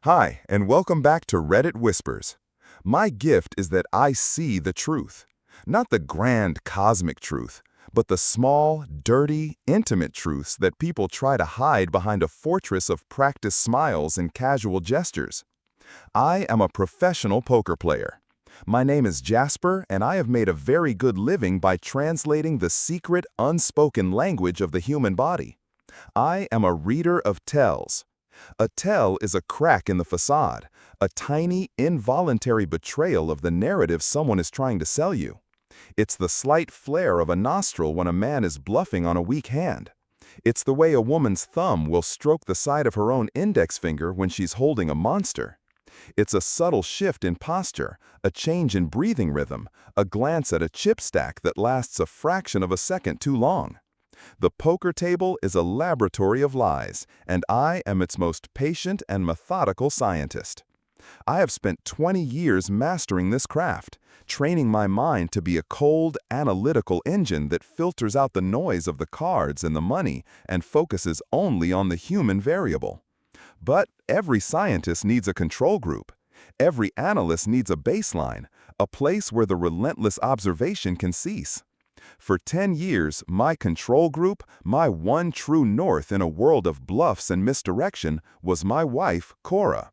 Hi, and welcome back to Reddit Whispers. My gift is that I see the truth. Not the grand cosmic truth, but the small, dirty, intimate truths that people try to hide behind a fortress of practiced smiles and casual gestures. I am a professional poker player. My name is Jasper, and I have made a very good living by translating the secret, unspoken language of the human body. I am a reader of tells. A tell is a crack in the facade, a tiny, involuntary betrayal of the narrative someone is trying to sell you. It's the slight flare of a nostril when a man is bluffing on a weak hand. It's the way a woman's thumb will stroke the side of her own index finger when she's holding a monster. It's a subtle shift in posture, a change in breathing rhythm, a glance at a chip stack that lasts a fraction of a second too long. The poker table is a laboratory of lies, and I am its most patient and methodical scientist. I have spent 20 years mastering this craft, training my mind to be a cold, analytical engine that filters out the noise of the cards and the money and focuses only on the human variable. But every scientist needs a control group. Every analyst needs a baseline, a place where the relentless observation can cease. For 10 years, my control group, my one true north in a world of bluffs and misdirection, was my wife, Cora.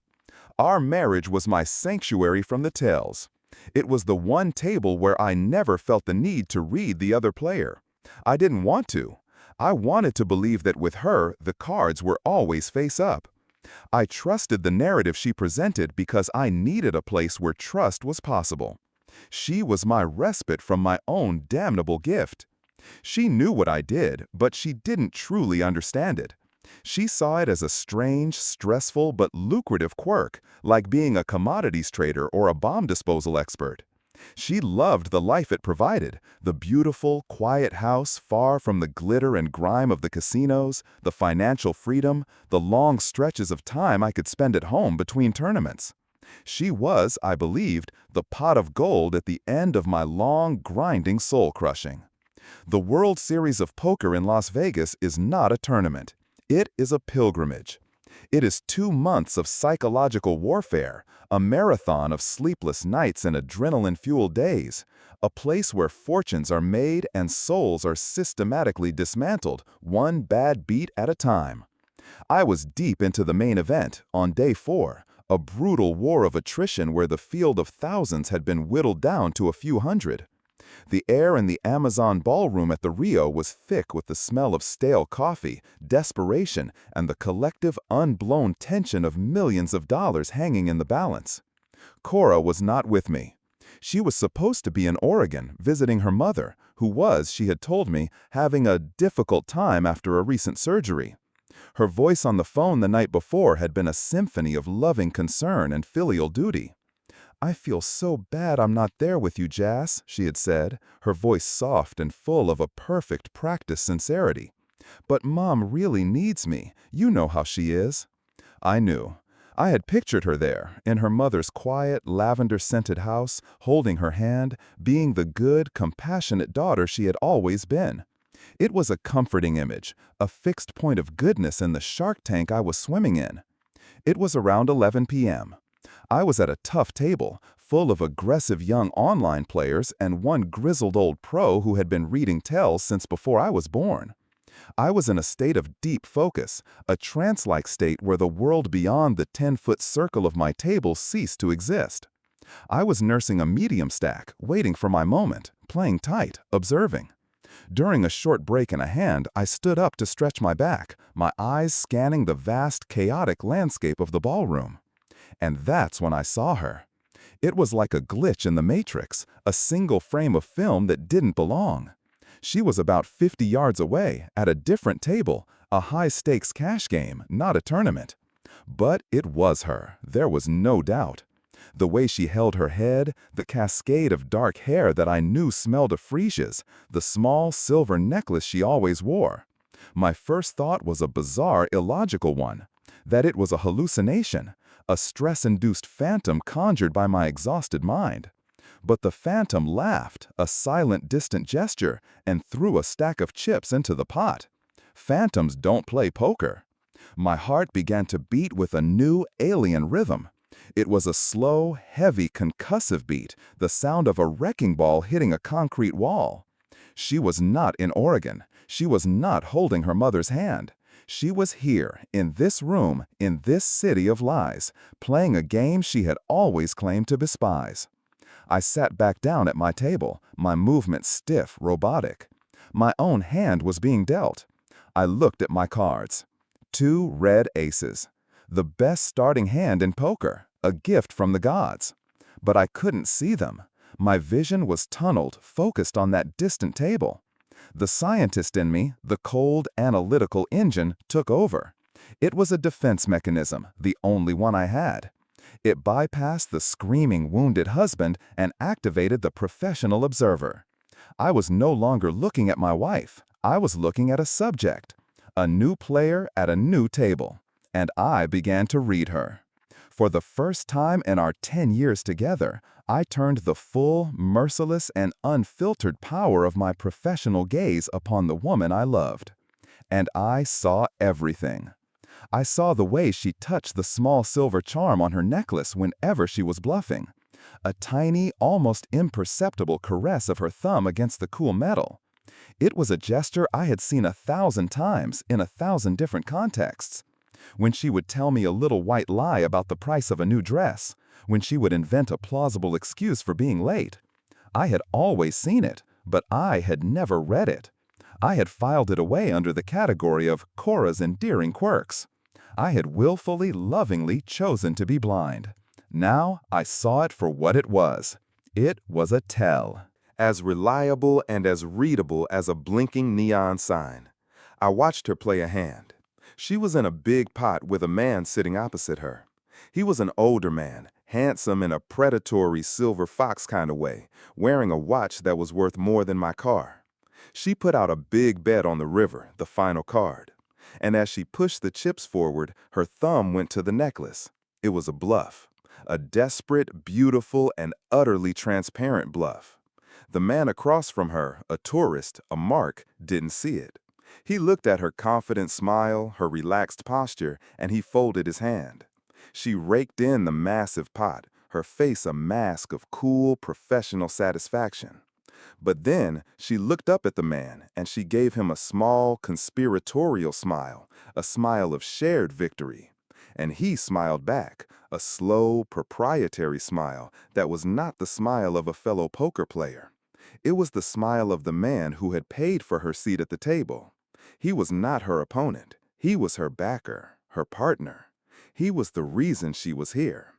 Our marriage was my sanctuary from the tells. It was the one table where I never felt the need to read the other player. I didn't want to. I wanted to believe that with her, the cards were always face up. I trusted the narrative she presented because I needed a place where trust was possible. She was my respite from my own damnable gift. She knew what I did, but she didn't truly understand it. She saw it as a strange, stressful, but lucrative quirk, like being a commodities trader or a bomb disposal expert. She loved the life it provided, the beautiful, quiet house far from the glitter and grime of the casinos, the financial freedom, the long stretches of time I could spend at home between tournaments. She was, I believed, the pot of gold at the end of my long, grinding soul-crushing. The World Series of Poker in Las Vegas is not a tournament. It is a pilgrimage. It is 2 months of psychological warfare, a marathon of sleepless nights and adrenaline-fueled days, a place where fortunes are made and souls are systematically dismantled, one bad beat at a time. I was deep into the main event, on day 4, a brutal war of attrition where the field of thousands had been whittled down to a few hundred. The air in the Amazon ballroom at the Rio was thick with the smell of stale coffee, desperation, and the collective unblown tension of millions of dollars hanging in the balance. Cora was not with me. She was supposed to be in Oregon, visiting her mother, who was, she had told me, having a difficult time after a recent surgery. Her voice on the phone the night before had been a symphony of loving concern and filial duty. "I feel so bad I'm not there with you, Jas," she had said, her voice soft and full of a perfect practiced sincerity. "But Mom really needs me. You know how she is." I knew. I had pictured her there, in her mother's quiet, lavender-scented house, holding her hand, being the good, compassionate daughter she had always been. It was a comforting image, a fixed point of goodness in the shark tank I was swimming in. It was around 11 p.m. I was at a tough table, full of aggressive young online players and one grizzled old pro who had been reading tells since before I was born. I was in a state of deep focus, a trance-like state where the world beyond the 10-foot circle of my table ceased to exist. I was nursing a medium stack, waiting for my moment, playing tight, observing. During a short break in a hand, I stood up to stretch my back, my eyes scanning the vast, chaotic landscape of the ballroom. And that's when I saw her. It was like a glitch in the Matrix, a single frame of film that didn't belong. She was about 50 yards away, at a different table, a high-stakes cash game, not a tournament. But it was her, there was no doubt. The way she held her head, the cascade of dark hair that I knew smelled of freesias, the small silver necklace she always wore. My first thought was a bizarre, illogical one, that it was a hallucination, a stress-induced phantom conjured by my exhausted mind. But the phantom laughed, a silent, distant gesture, and threw a stack of chips into the pot. Phantoms don't play poker. My heart began to beat with a new alien rhythm. It was a slow, heavy, concussive beat, the sound of a wrecking ball hitting a concrete wall. She was not in Oregon. She was not holding her mother's hand. She was here, in this room, in this city of lies, playing a game she had always claimed to despise. I sat back down at my table, my movements stiff, robotic. My own hand was being dealt. I looked at my cards. 2 red aces. The best starting hand in poker, a gift from the gods. But I couldn't see them. My vision was tunneled, focused on that distant table. The scientist in me, the cold, analytical engine, took over. It was a defense mechanism, the only one I had. It bypassed the screaming, wounded husband and activated the professional observer. I was no longer looking at my wife. I was looking at a subject, a new player at a new table. And I began to read her. For the first time in our 10 years together, I turned the full, merciless, and unfiltered power of my professional gaze upon the woman I loved. And I saw everything. I saw the way she touched the small silver charm on her necklace whenever she was bluffing. A tiny, almost imperceptible caress of her thumb against the cool metal. It was a gesture I had seen 1,000 times in 1,000 different contexts. When she would tell me a little white lie about the price of a new dress, when she would invent a plausible excuse for being late. I had always seen it, but I had never read it. I had filed it away under the category of Cora's endearing quirks. I had willfully, lovingly chosen to be blind. Now I saw it for what it was. It was a tell. As reliable and as readable as a blinking neon sign. I watched her play a hand. She was in a big pot with a man sitting opposite her. He was an older man, handsome in a predatory silver fox kind of way, wearing a watch that was worth more than my car. She put out a big bet on the river, the final card. And as she pushed the chips forward, her thumb went to the necklace. It was a bluff. A desperate, beautiful, and utterly transparent bluff. The man across from her, a tourist, a mark, didn't see it. He looked at her confident smile, her relaxed posture, and he folded his hand. She raked in the massive pot, her face a mask of cool, professional satisfaction. But then she looked up at the man, and she gave him a small, conspiratorial smile, a smile of shared victory. And he smiled back, a slow, proprietary smile that was not the smile of a fellow poker player. It was the smile of the man who had paid for her seat at the table. He was not her opponent. He was her backer, her partner. He was the reason she was here.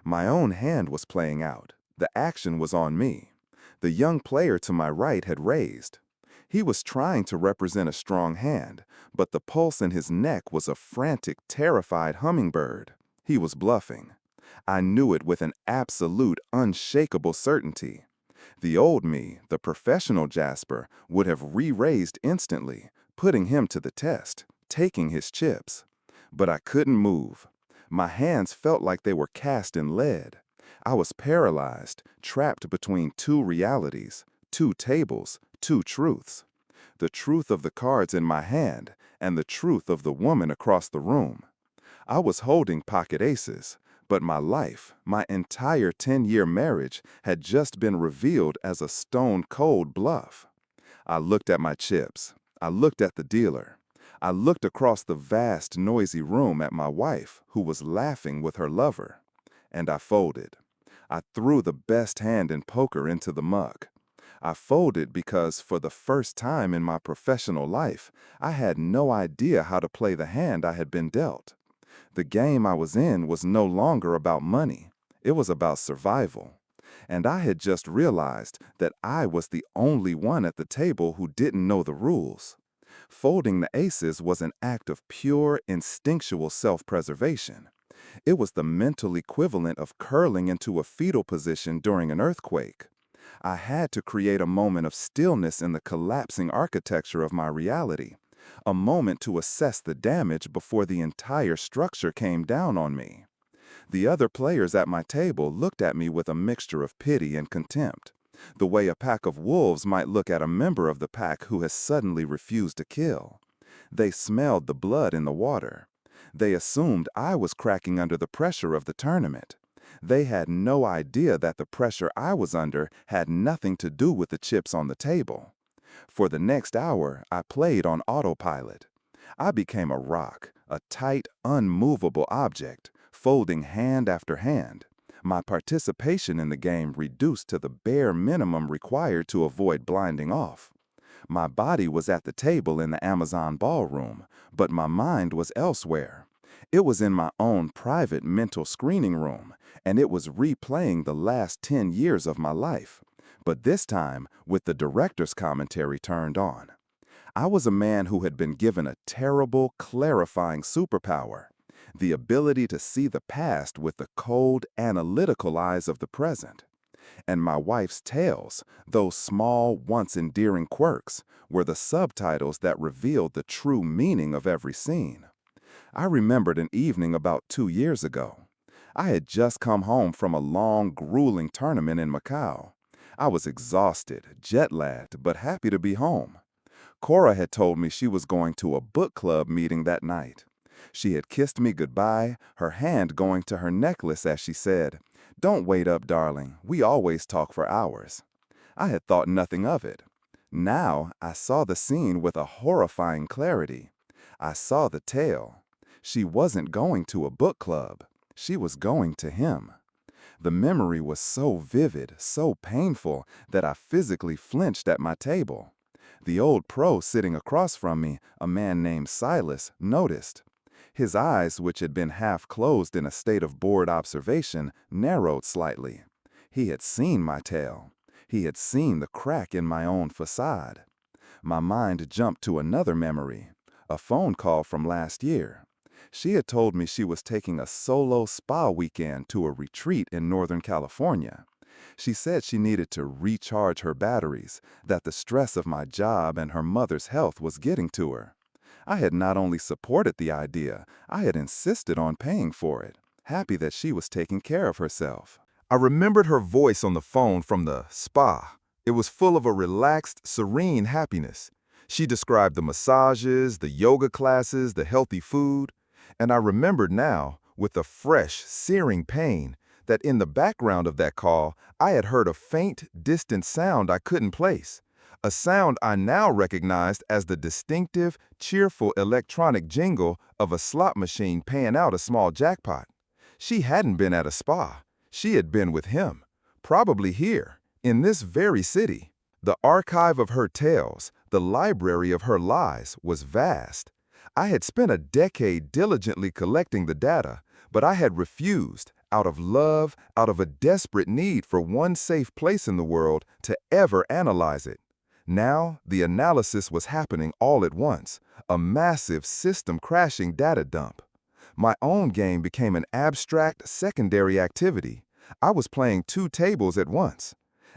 My own hand was playing out. The action was on me. The young player to my right had raised. He was trying to represent a strong hand, but the pulse in his neck was a frantic, terrified hummingbird. He was bluffing. I knew it with an absolute, unshakable certainty. The old me, the professional Jasper, would have re-raised instantly, putting him to the test, taking his chips. But I couldn't move. My hands felt like they were cast in lead. I was paralyzed, trapped between 2 realities, 2 tables, 2 truths. The truth of the cards in my hand and the truth of the woman across the room. I was holding pocket aces, but my life, my entire 10-year marriage, had just been revealed as a stone-cold bluff. I looked at my chips. I looked at the dealer. I looked across the vast, noisy room at my wife, who was laughing with her lover. And I folded. I threw the best hand in poker into the muck. I folded because, for the first time in my professional life, I had no idea how to play the hand I had been dealt. The game I was in was no longer about money. It was about survival. And I had just realized that I was the only one at the table who didn't know the rules. Folding the aces was an act of pure, instinctual self-preservation. It was the mental equivalent of curling into a fetal position during an earthquake. I had to create a moment of stillness in the collapsing architecture of my reality, a moment to assess the damage before the entire structure came down on me. The other players at my table looked at me with a mixture of pity and contempt, the way a pack of wolves might look at a member of the pack who has suddenly refused to kill. They smelled the blood in the water. They assumed I was cracking under the pressure of the tournament. They had no idea that the pressure I was under had nothing to do with the chips on the table. For the next hour, I played on autopilot. I became a rock, a tight, unmovable object, folding hand after hand. My participation in the game reduced to the bare minimum required to avoid blinding off. My body was at the table in the Amazon ballroom, but my mind was elsewhere. It was in my own private mental screening room, and it was replaying the last 10 years of my life, but this time with the director's commentary turned on. I was a man who had been given a terrible, clarifying superpower, the ability to see the past with the cold, analytical eyes of the present. And my wife's tales, those small, once endearing quirks, were the subtitles that revealed the true meaning of every scene. I remembered an evening about 2 years ago. I had just come home from a long, grueling tournament in Macau. I was exhausted, jet-lagged, but happy to be home. Cora had told me she was going to a book club meeting that night. She had kissed me goodbye, her hand going to her necklace as she said, "Don't wait up, darling. We always talk for hours." I had thought nothing of it. Now I saw the scene with a horrifying clarity. I saw the tale. She wasn't going to a book club. She was going to him. The memory was so vivid, so painful, that I physically flinched at my table. The old pro sitting across from me, a man named Silas, noticed. His eyes, which had been half closed in a state of bored observation, narrowed slightly. He had seen my tale. He had seen the crack in my own facade. My mind jumped to another memory, a phone call from last year. She had told me she was taking a solo spa weekend to a retreat in Northern California. She said she needed to recharge her batteries, that the stress of my job and her mother's health was getting to her. I had not only supported the idea, I had insisted on paying for it, happy that she was taking care of herself. I remembered her voice on the phone from the spa. It was full of a relaxed, serene happiness. She described the massages, the yoga classes, the healthy food. And I remembered now, with a fresh, searing pain, that in the background of that call, I had heard a faint, distant sound I couldn't place. A sound I now recognized as the distinctive, cheerful electronic jingle of a slot machine paying out a small jackpot. She hadn't been at a spa. She had been with him, probably here, in this very city. The archive of her tales, the library of her lies, was vast. I had spent a decade diligently collecting the data, but I had refused, out of love, out of a desperate need for one safe place in the world, to ever analyze it. Now, the analysis was happening all at once, a massive system-crashing data dump. My own game became an abstract, secondary activity. I was playing 2 tables at once.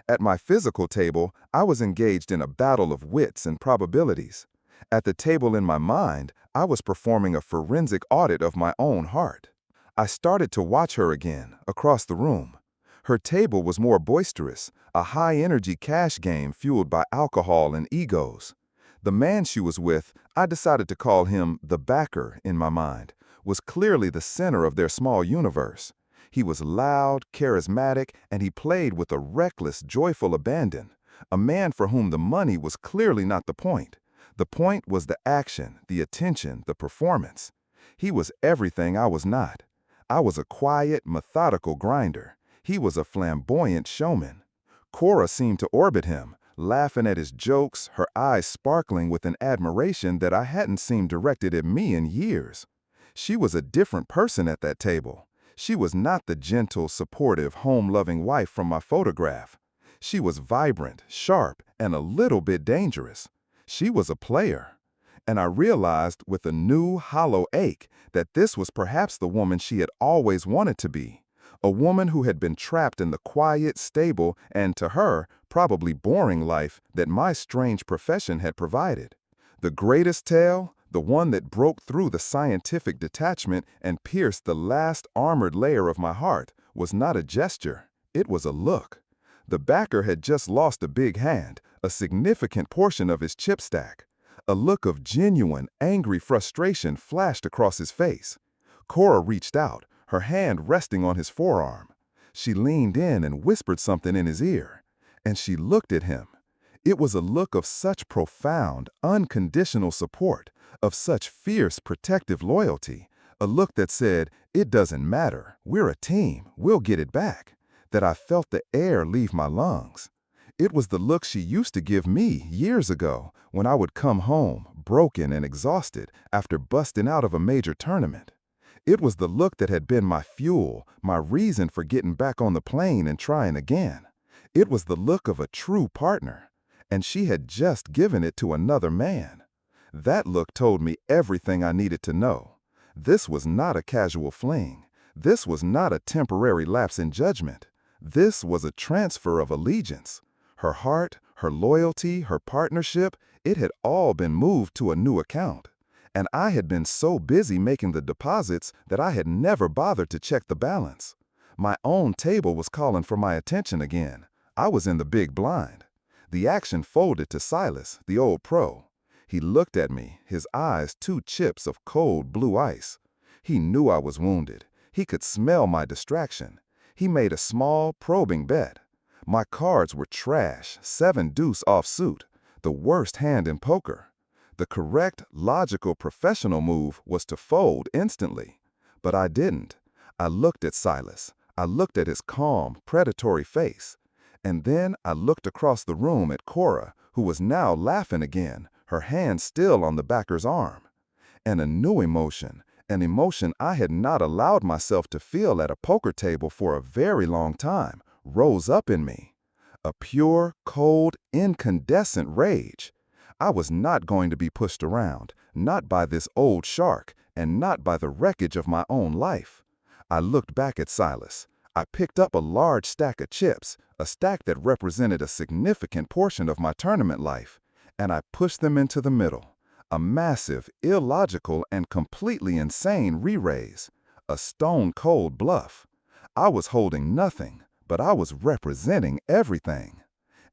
At my physical table, I was engaged in a battle of wits and probabilities. At the table in my mind, I was performing a forensic audit of my own heart. I started to watch her again, across the room. Her table was more boisterous, a high-energy cash game fueled by alcohol and egos. The man she was with, I decided to call him the backer in my mind, was clearly the center of their small universe. He was loud, charismatic, and he played with a reckless, joyful abandon. A man for whom the money was clearly not the point. The point was the action, the attention, the performance. He was everything I was not. I was a quiet, methodical grinder. He was a flamboyant showman. Cora seemed to orbit him, laughing at his jokes, her eyes sparkling with an admiration that I hadn't seen directed at me in years. She was a different person at that table. She was not the gentle, supportive, home-loving wife from my photograph. She was vibrant, sharp, and a little bit dangerous. She was a player. And I realized with a new, hollow ache that this was perhaps the woman she had always wanted to be. A woman who had been trapped in the quiet, stable, and to her, probably boring life that my strange profession had provided. The greatest tale, the one that broke through the scientific detachment and pierced the last armored layer of my heart, was not a gesture. It was a look. The backer had just lost a big hand, a significant portion of his chip stack. A look of genuine, angry frustration flashed across his face. Cora reached out, her hand resting on his forearm. She leaned in and whispered something in his ear, and she looked at him. It was a look of such profound, unconditional support, of such fierce, protective loyalty, a look that said, "It doesn't matter, we're a team, we'll get it back," that I felt the air leave my lungs. It was the look she used to give me years ago when I would come home, broken and exhausted, after busting out of a major tournament. It was the look that had been my fuel, my reason for getting back on the plane and trying again. It was the look of a true partner, and she had just given it to another man. That look told me everything I needed to know. This was not a casual fling. This was not a temporary lapse in judgment. This was a transfer of allegiance. Her heart, her loyalty, her partnership, it had all been moved to a new account. And I had been so busy making the deposits that I had never bothered to check the balance. My own table was calling for my attention again. I was in the big blind. The action folded to Silas, the old pro. He looked at me, his eyes two chips of cold blue ice. He knew I was wounded. He could smell my distraction. He made a small, probing bet. My cards were trash, 7-deuce offsuit, the worst hand in poker. The correct, logical, professional move was to fold instantly. But I didn't. I looked at Silas. I looked at his calm, predatory face. And then I looked across the room at Cora, who was now laughing again, her hand still on the backer's arm. And a new emotion, an emotion I had not allowed myself to feel at a poker table for a very long time, rose up in me. A pure, cold, incandescent rage. I was not going to be pushed around, not by this old shark, and not by the wreckage of my own life. I looked back at Silas. I picked up a large stack of chips, a stack that represented a significant portion of my tournament life, and I pushed them into the middle. A massive, illogical, and completely insane re-raise. A stone-cold bluff. I was holding nothing, but I was representing everything.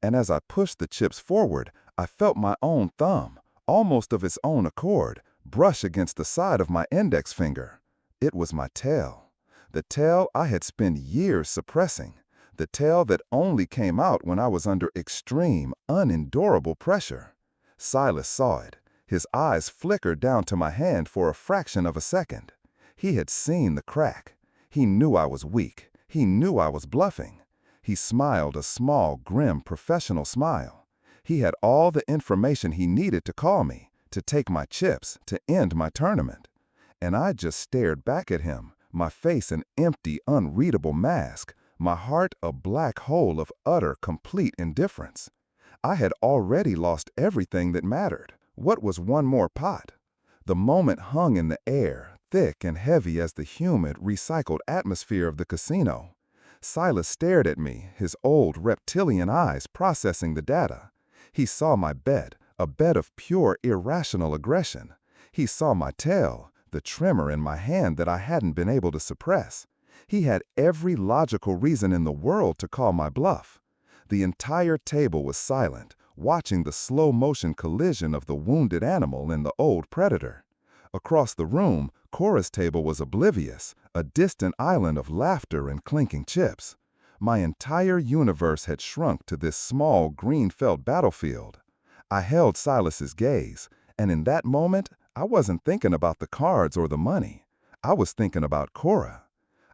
And as I pushed the chips forward, I felt my own thumb, almost of its own accord, brush against the side of my index finger. It was my tail. The tail I had spent years suppressing. The tail that only came out when I was under extreme, unendurable pressure. Silas saw it. His eyes flickered down to my hand for a fraction of a second. He had seen the crack. He knew I was weak. He knew I was bluffing. He smiled a small, grim, professional smile. He had all the information he needed to call me, to take my chips, to end my tournament. And I just stared back at him, my face an empty, unreadable mask, my heart a black hole of utter, complete indifference. I had already lost everything that mattered. What was one more pot? The moment hung in the air, thick and heavy as the humid, recycled atmosphere of the casino. Silas stared at me, his old reptilian eyes processing the data. He saw my bet, a bet of pure, irrational aggression. He saw my tail, the tremor in my hand that I hadn't been able to suppress. He had every logical reason in the world to call my bluff. The entire table was silent, watching the slow-motion collision of the wounded animal and the old predator. Across the room, Cora's table was oblivious, a distant island of laughter and clinking chips. My entire universe had shrunk to this small green felt battlefield. I held Silas's gaze, and in that moment, I wasn't thinking about the cards or the money. I was thinking about Cora.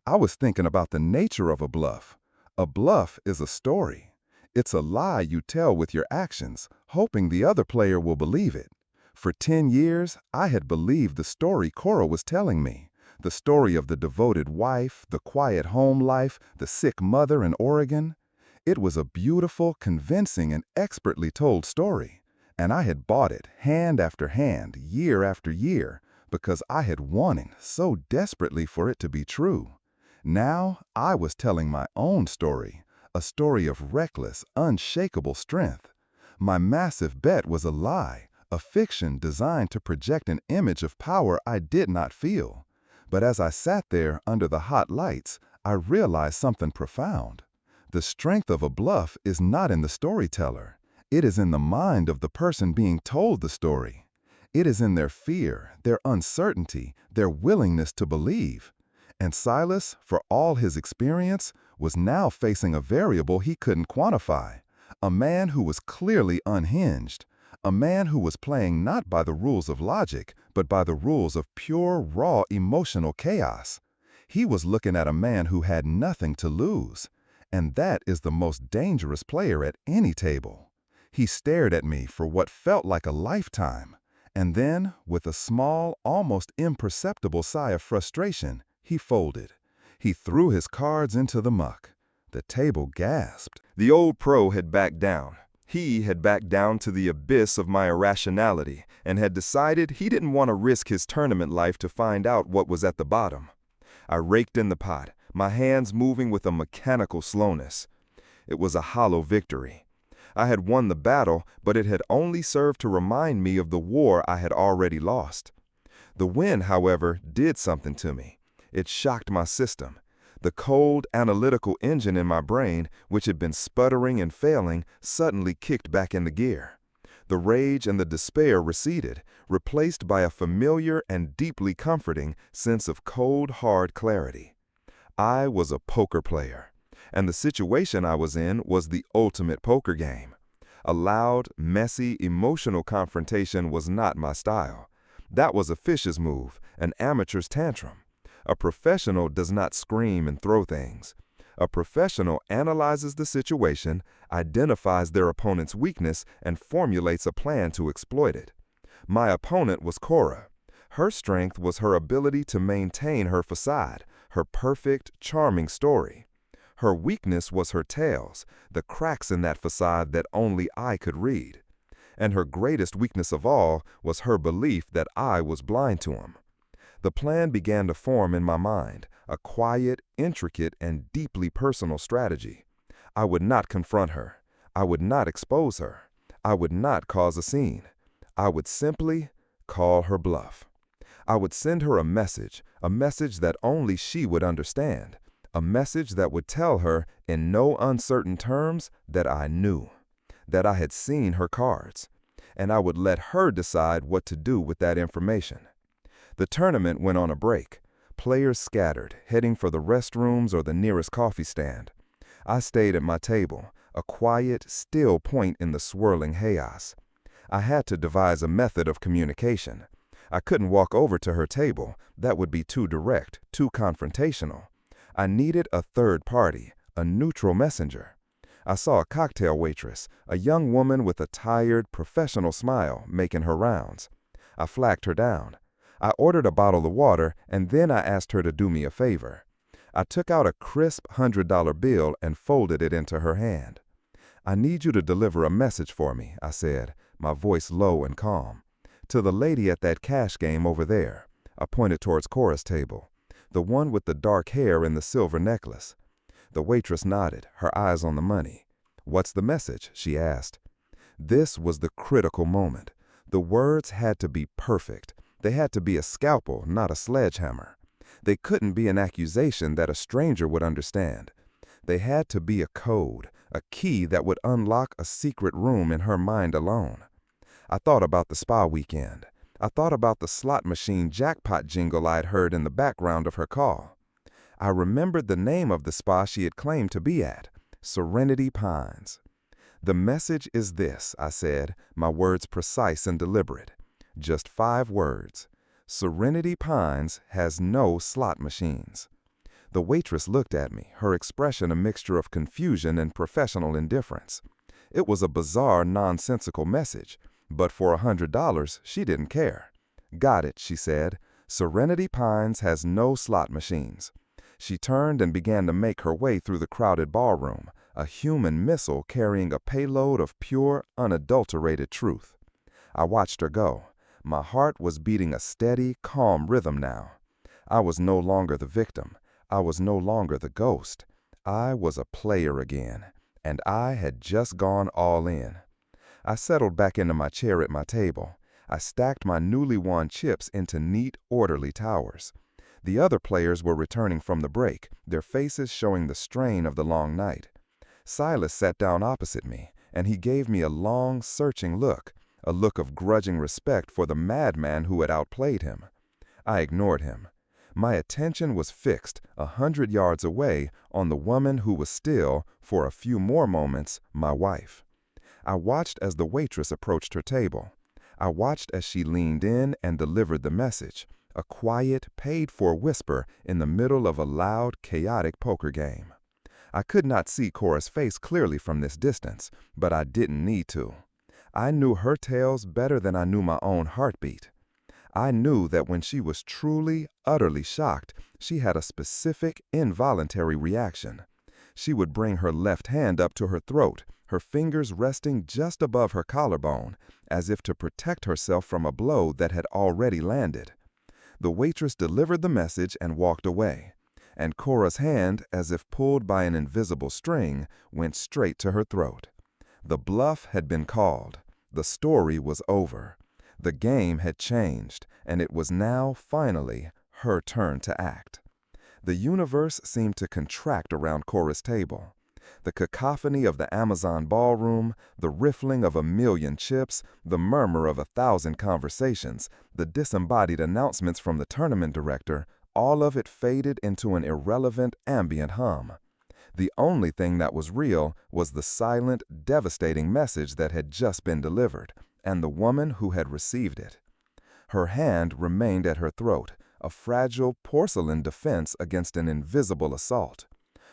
I was thinking about the nature of a bluff. A bluff is a story. It's a lie you tell with your actions, hoping the other player will believe it. For 10 years, I had believed the story Cora was telling me. The story of the devoted wife, the quiet home life, the sick mother in Oregon. It was a beautiful, convincing, and expertly told story. And I had bought it hand after hand, year after year, because I had wanted so desperately for it to be true. Now I was telling my own story, a story of reckless, unshakable strength. My massive bet was a lie, a fiction designed to project an image of power I did not feel. But as I sat there under the hot lights, I realized something profound. The strength of a bluff is not in the storyteller. It is in the mind of the person being told the story. It is in their fear, their uncertainty, their willingness to believe. And Silas, for all his experience, was now facing a variable he couldn't quantify. A man who was clearly unhinged. A man who was playing not by the rules of logic, but by the rules of pure, raw emotional chaos. He was looking at a man who had nothing to lose. And that is the most dangerous player at any table. He stared at me for what felt like a lifetime. And then, with a small, almost imperceptible sigh of frustration, he folded. He threw his cards into the muck. The table gasped. The old pro had backed down. He had backed down to the abyss of my irrationality and had decided he didn't want to risk his tournament life to find out what was at the bottom. I raked in the pot, my hands moving with a mechanical slowness. It was a hollow victory. I had won the battle, but it had only served to remind me of the war I had already lost. The win, however, did something to me. It shocked my system. The cold, analytical engine in my brain, which had been sputtering and failing, suddenly kicked back into gear. The rage and the despair receded, replaced by a familiar and deeply comforting sense of cold, hard clarity. I was a poker player, and the situation I was in was the ultimate poker game. A loud, messy, emotional confrontation was not my style. That was a fish's move, an amateur's tantrum. A professional does not scream and throw things. A professional analyzes the situation, identifies their opponent's weakness, and formulates a plan to exploit it. My opponent was Cora. Her strength was her ability to maintain her facade, her perfect, charming story. Her weakness was her tails, the cracks in that facade that only I could read. And her greatest weakness of all was her belief that I was blind to him. The plan began to form in my mind, a quiet, intricate, and deeply personal strategy. I would not confront her. I would not expose her. I would not cause a scene. I would simply call her bluff. I would send her a message that only she would understand, a message that would tell her in no uncertain terms that I knew, that I had seen her cards, and I would let her decide what to do with that information. The tournament went on a break. Players scattered, heading for the restrooms or the nearest coffee stand. I stayed at my table, a quiet, still point in the swirling chaos. I had to devise a method of communication. I couldn't walk over to her table. That would be too direct, too confrontational. I needed a third party, a neutral messenger. I saw a cocktail waitress, a young woman with a tired, professional smile, making her rounds. I flagged her down. I ordered a bottle of water, and then I asked her to do me a favor. I took out a crisp $100 bill and folded it into her hand. "I need you to deliver a message for me," I said, my voice low and calm. "To the lady at that cash game over there." I pointed towards Cora's table, the one with the dark hair and the silver necklace. The waitress nodded, her eyes on the money. "What's the message?" she asked. This was the critical moment. The words had to be perfect. They had to be a scalpel, not a sledgehammer. They couldn't be an accusation that a stranger would understand. They had to be a code, a key that would unlock a secret room in her mind alone. I thought about the spa weekend. I thought about the slot machine jackpot jingle I'd heard in the background of her call. I remembered the name of the spa she had claimed to be at, Serenity Pines. "The message is this," I said, my words precise and deliberate. Just 5 words. "Serenity Pines has no slot machines." The waitress looked at me, her expression a mixture of confusion and professional indifference. It was a bizarre, nonsensical message, but for $100, she didn't care. "Got it," she said. "Serenity Pines has no slot machines." She turned and began to make her way through the crowded ballroom, a human missile carrying a payload of pure, unadulterated truth. I watched her go. My heart was beating a steady, calm rhythm now. I was no longer the victim. I was no longer the ghost. I was a player again, and I had just gone all in. I settled back into my chair at my table. I stacked my newly won chips into neat, orderly towers. The other players were returning from the break, their faces showing the strain of the long night. Silas sat down opposite me, and he gave me a long, searching look, a look of grudging respect for the madman who had outplayed him. I ignored him. My attention was fixed 100 yards away on the woman who was still, for a few more moments, my wife. I watched as the waitress approached her table. I watched as she leaned in and delivered the message, a quiet, paid-for whisper in the middle of a loud, chaotic poker game. I could not see Cora's face clearly from this distance, but I didn't need to. I knew her tales better than I knew my own heartbeat. I knew that when she was truly, utterly shocked, she had a specific, involuntary reaction. She would bring her left hand up to her throat, her fingers resting just above her collarbone, as if to protect herself from a blow that had already landed. The waitress delivered the message and walked away, and Cora's hand, as if pulled by an invisible string, went straight to her throat. The bluff had been called. The story was over. The game had changed, and it was now, finally, her turn to act. The universe seemed to contract around Cora's table. The cacophony of the Amazon ballroom, the riffling of 1,000,000 chips, the murmur of 1,000 conversations, the disembodied announcements from the tournament director, all of it faded into an irrelevant ambient hum. The only thing that was real was the silent, devastating message that had just been delivered, and the woman who had received it. Her hand remained at her throat, a fragile porcelain defense against an invisible assault.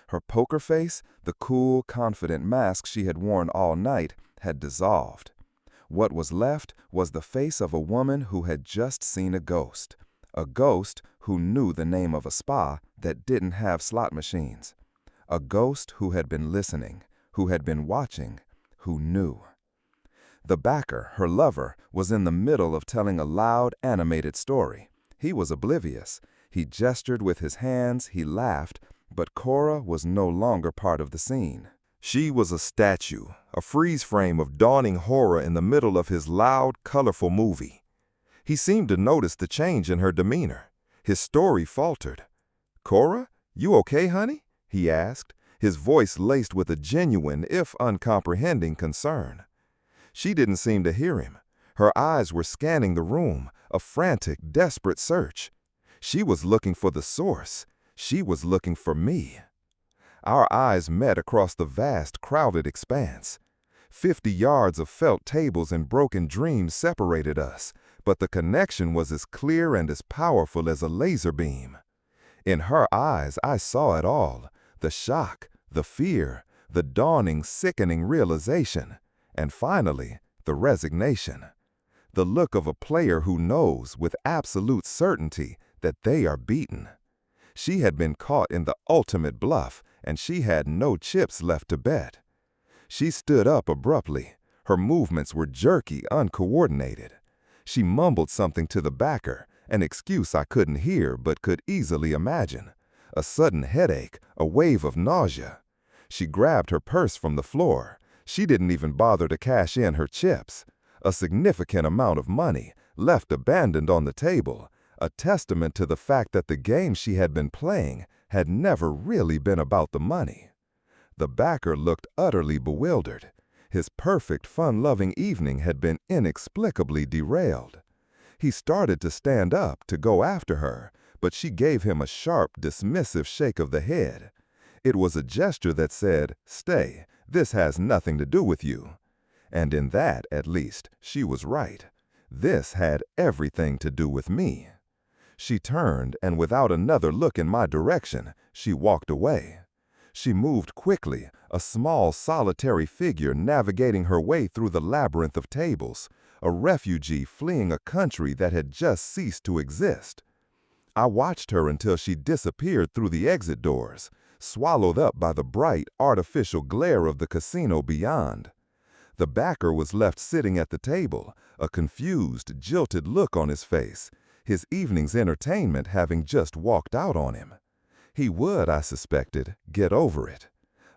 Her poker face, the cool, confident mask she had worn all night, had dissolved. What was left was the face of a woman who had just seen a ghost who knew the name of a spa that didn't have slot machines, a ghost who had been listening, who had been watching, who knew. The backer, her lover, was in the middle of telling a loud, animated story. He was oblivious. He gestured with his hands, he laughed, but Cora was no longer part of the scene. She was a statue, a freeze frame of dawning horror in the middle of his loud, colorful movie. He seemed to notice the change in her demeanor. His story faltered. "Cora, you okay, honey?" he asked, his voice laced with a genuine, if uncomprehending, concern. She didn't seem to hear him. Her eyes were scanning the room, a frantic, desperate search. She was looking for the source. She was looking for me. Our eyes met across the vast, crowded expanse. 50 yards of felt tables and broken dreams separated us, but the connection was as clear and as powerful as a laser beam. In her eyes, I saw it all: the shock, the fear, the dawning, sickening realization, and finally, the resignation. The look of a player who knows with absolute certainty that they are beaten. She had been caught in the ultimate bluff, and she had no chips left to bet. She stood up abruptly. Her movements were jerky, uncoordinated. She mumbled something to the backer, an excuse I couldn't hear but could easily imagine. A sudden headache, a wave of nausea. She grabbed her purse from the floor. She didn't even bother to cash in her chips. A significant amount of money, left abandoned on the table, a testament to the fact that the game she had been playing had never really been about the money. The backer looked utterly bewildered. His perfect, fun-loving evening had been inexplicably derailed. He started to stand up to go after her, but she gave him a sharp, dismissive shake of the head. It was a gesture that said, "Stay, this has nothing to do with you." And in that, at least, she was right. This had everything to do with me. She turned, and without another look in my direction, she walked away. She moved quickly, a small, solitary figure navigating her way through the labyrinth of tables, a refugee fleeing a country that had just ceased to exist. I watched her until she disappeared through the exit doors, swallowed up by the bright, artificial glare of the casino beyond. The backer was left sitting at the table, a confused, jilted look on his face, his evening's entertainment having just walked out on him. He would, I suspected, get over it.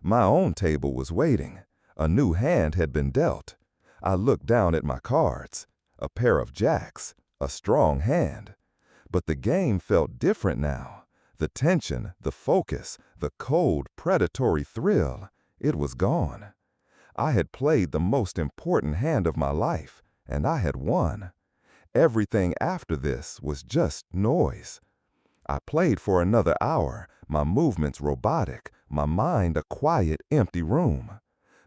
My own table was waiting. A new hand had been dealt. I looked down at my cards. A pair of jacks, a strong hand. But the game felt different now. The tension, the focus, the cold, predatory thrill, it was gone. I had played the most important hand of my life, and I had won. Everything after this was just noise. I played for another hour, my movements robotic, my mind a quiet, empty room.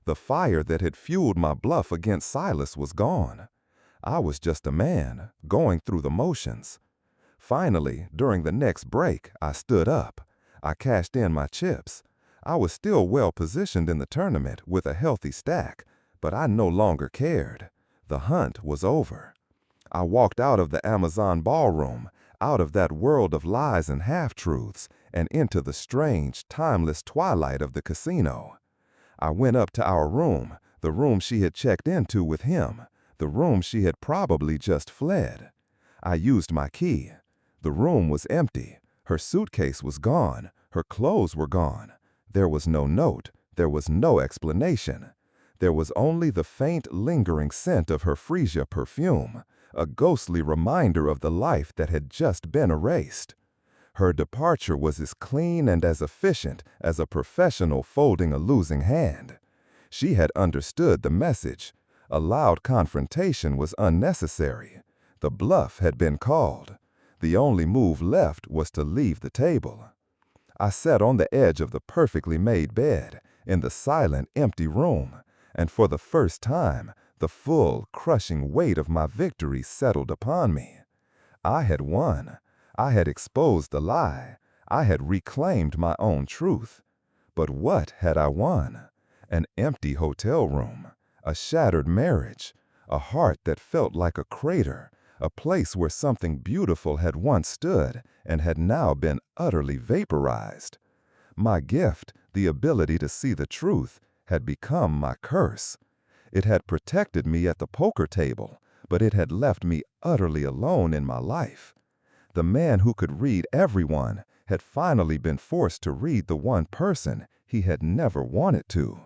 The fire that had fueled my bluff against Silas was gone. I was just a man, going through the motions. Finally, during the next break, I stood up. I cashed in my chips. I was still well positioned in the tournament with a healthy stack, but I no longer cared. The hunt was over. I walked out of the Amazon ballroom, out of that world of lies and half-truths, and into the strange, timeless twilight of the casino. I went up to our room, the room she had checked into with him, the room she had probably just fled. I used my key. The room was empty. Her suitcase was gone. Her clothes were gone. There was no note. There was no explanation. There was only the faint, lingering scent of her freesia perfume, a ghostly reminder of the life that had just been erased. Her departure was as clean and as efficient as a professional folding a losing hand. She had understood the message. A loud confrontation was unnecessary. The bluff had been called. The only move left was to leave the table. I sat on the edge of the perfectly made bed, in the silent, empty room, and for the first time, the full, crushing weight of my victory settled upon me. I had won. I had exposed the lie. I had reclaimed my own truth. But what had I won? An empty hotel room, a shattered marriage, a heart that felt like a crater, a place where something beautiful had once stood and had now been utterly vaporized. My gift, the ability to see the truth, had become my curse. It had protected me at the poker table, but it had left me utterly alone in my life. The man who could read everyone had finally been forced to read the one person he had never wanted to,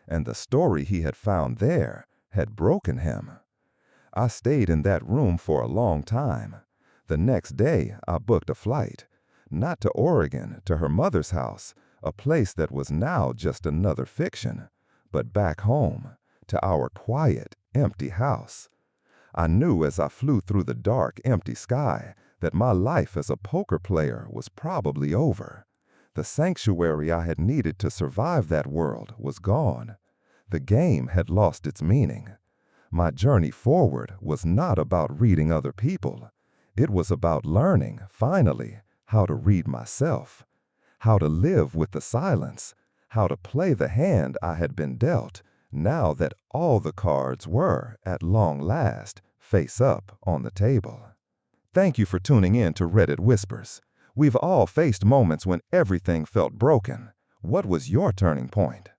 and the story he had found there had broken him. I stayed in that room for a long time. The next day, I booked a flight, not to Oregon, to her mother's house, a place that was now just another fiction, but back home, to our quiet, empty house. I knew as I flew through the dark, empty sky that my life as a poker player was probably over. The sanctuary I had needed to survive that world was gone. The game had lost its meaning. My journey forward was not about reading other people. It was about learning, finally, how to read myself, how to live with the silence, how to play the hand I had been dealt, now that all the cards were, at long last, face up on the table. Thank you for tuning in to Reddit Whispers. We've all faced moments when everything felt broken. What was your turning point?